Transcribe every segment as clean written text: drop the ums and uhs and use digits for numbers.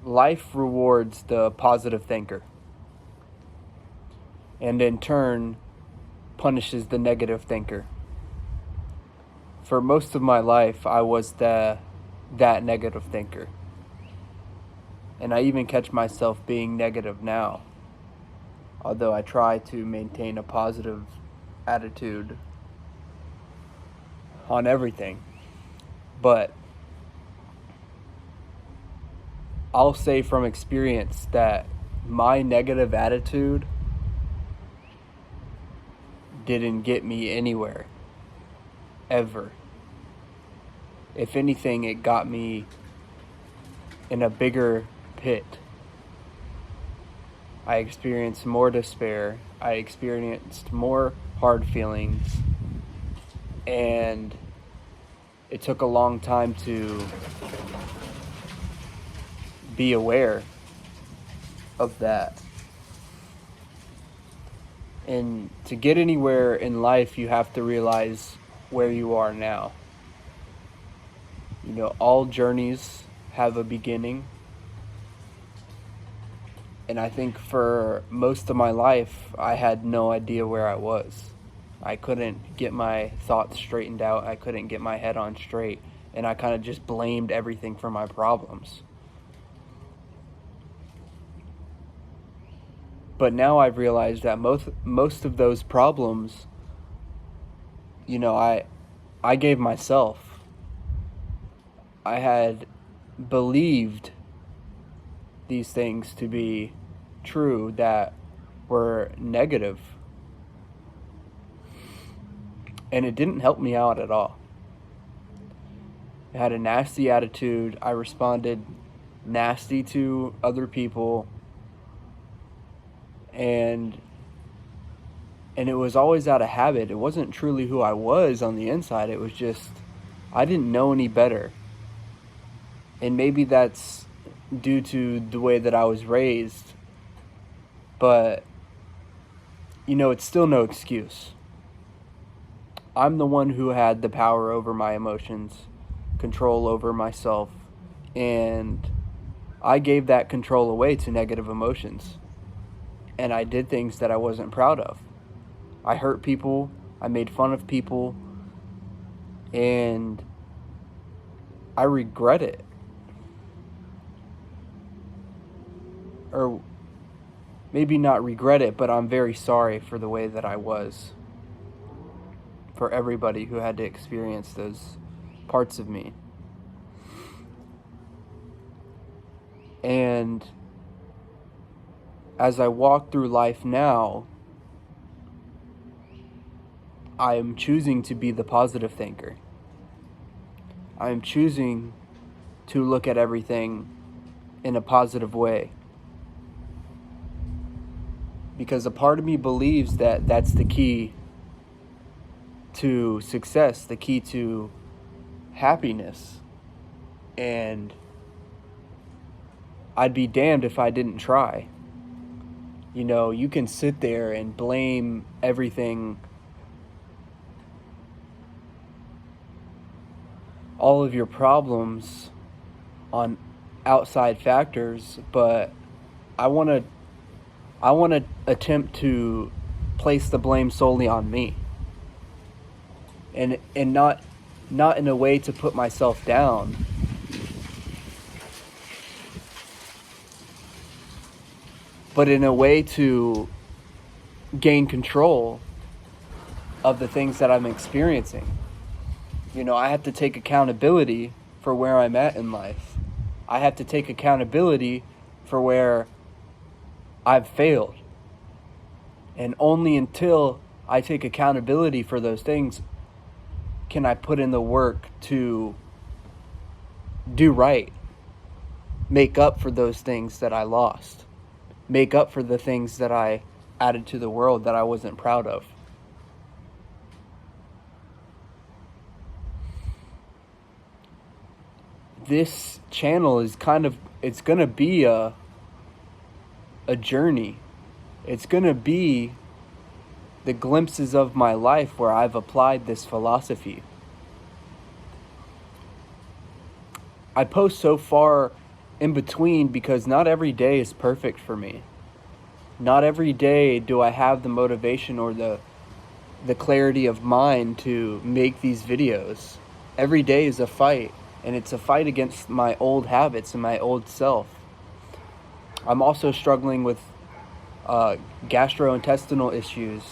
life rewards the positive thinker, and in turn punishes the negative thinker. For most of my life, I was that negative thinker. And I even catch myself being negative now, although I try to maintain a positive attitude on everything. But I'll say from experience that my negative attitude didn't get me anywhere, ever. If anything, it got me in a bigger pit. I experienced more despair. I experienced more hard feelings. And it took a long time to be aware of that. And to get anywhere in life, you have to realize where you are now. You know, all journeys have a beginning. And I think for most of my life, I had no idea where I was. I couldn't get my thoughts straightened out. I couldn't get my head on straight. And I kind of just blamed everything for my problems. But now I've realized that most of those problems, you know, I gave myself. I had believed these things to be true that were negative. And it didn't help me out at all. I had a nasty attitude. I responded nasty to other people. And it was always out of habit. It wasn't truly who I was on the inside. It was just, I didn't know any better. And maybe that's due to the way that I was raised. But, you know, it's still no excuse. I'm the one who had the power over my emotions, control over myself, and I gave that control away to negative emotions. And I did things that I wasn't proud of. I hurt people, I made fun of people, and I regret it. Or maybe not regret it, but I'm very sorry for the way that I was. For everybody who had to experience those parts of me. And as I walk through life now, I am choosing to be the positive thinker. I am choosing to look at everything in a positive way. Because a part of me believes that that's the key to success, the key to happiness. And I'd be damned if I didn't try. You know, you can sit there and blame everything, all of your problems on outside factors, but I want to attempt to place the blame solely on me. And not in a way to put myself down, but in a way to gain control of the things that I'm experiencing. You know, I have to take accountability for where I'm at in life. I have to take accountability for where I've failed. And only until I take accountability for those things can I put in the work to do right, make up for those things that I lost, make up for the things that I added to the world that I wasn't proud of. This channel is it's going to be a journey. It's going to be the glimpses of my life where I've applied this philosophy. I post so far in between, because not every day is perfect for me. Not every day do I have the motivation or the clarity of mind to make these videos. Every day is a fight, and it's a fight against my old habits and my old self. I'm also struggling with gastrointestinal issues,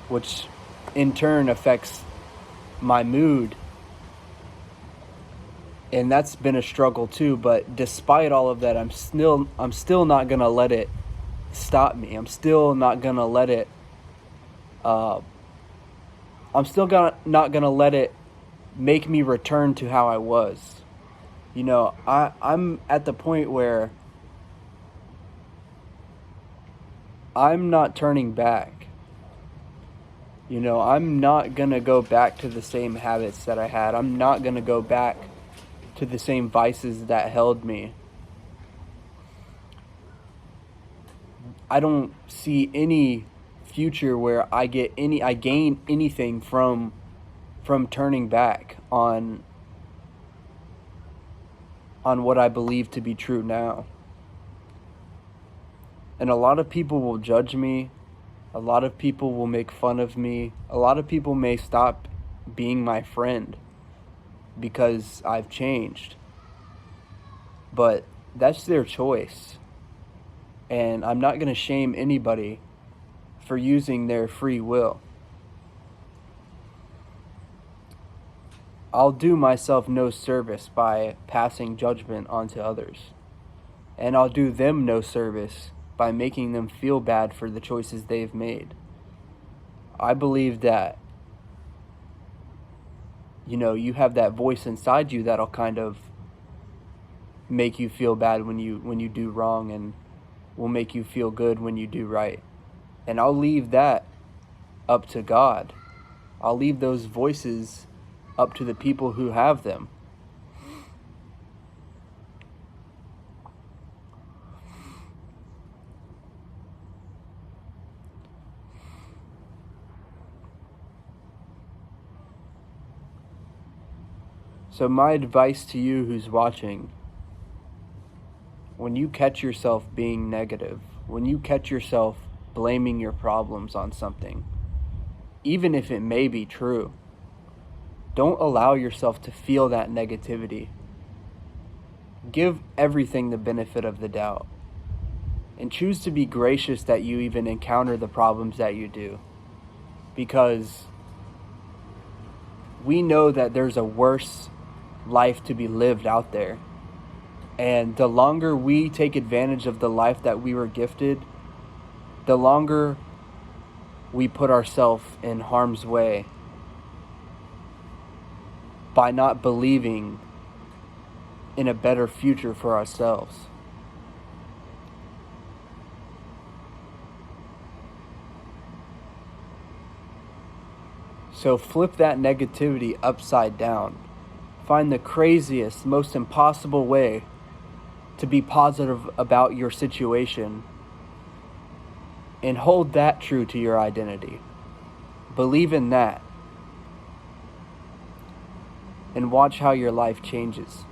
which in turn affects my mood. And that's been a struggle too, but despite all of that, I'm still not gonna let it stop me. I'm still not gonna let it not gonna let it make me return to how I was. You know, I'm at the point where I'm not turning back. You know, I'm not gonna go back to the same habits that I had. I'm not gonna go back to the same vices that held me. I don't see any future where I gain anything from turning back on what I believe to be true now. And a lot of people will judge me. A lot of people will make fun of me. A lot of people may stop being my friend because I've changed. But that's their choice. And I'm not going to shame anybody for using their free will. I'll do myself no service by passing judgment onto others. And I'll do them no service by making them feel bad for the choices they've made. I believe that, you know, you have that voice inside you that'll kind of make you feel bad when you do wrong, and will make you feel good when you do right. And I'll leave that up to God. I'll leave those voices up to the people who have them. So my advice to you who's watching, when you catch yourself being negative, when you catch yourself blaming your problems on something, even if it may be true, don't allow yourself to feel that negativity. Give everything the benefit of the doubt. And choose to be gracious that you even encounter the problems that you do. Because we know that there's a worse life to be lived out there. And the longer we take advantage of the life that we were gifted, the longer we put ourselves in harm's way by not believing in a better future for ourselves. So flip that negativity upside down. Find the craziest, most impossible way to be positive about your situation, and hold that true to your identity. Believe in that, and watch how your life changes.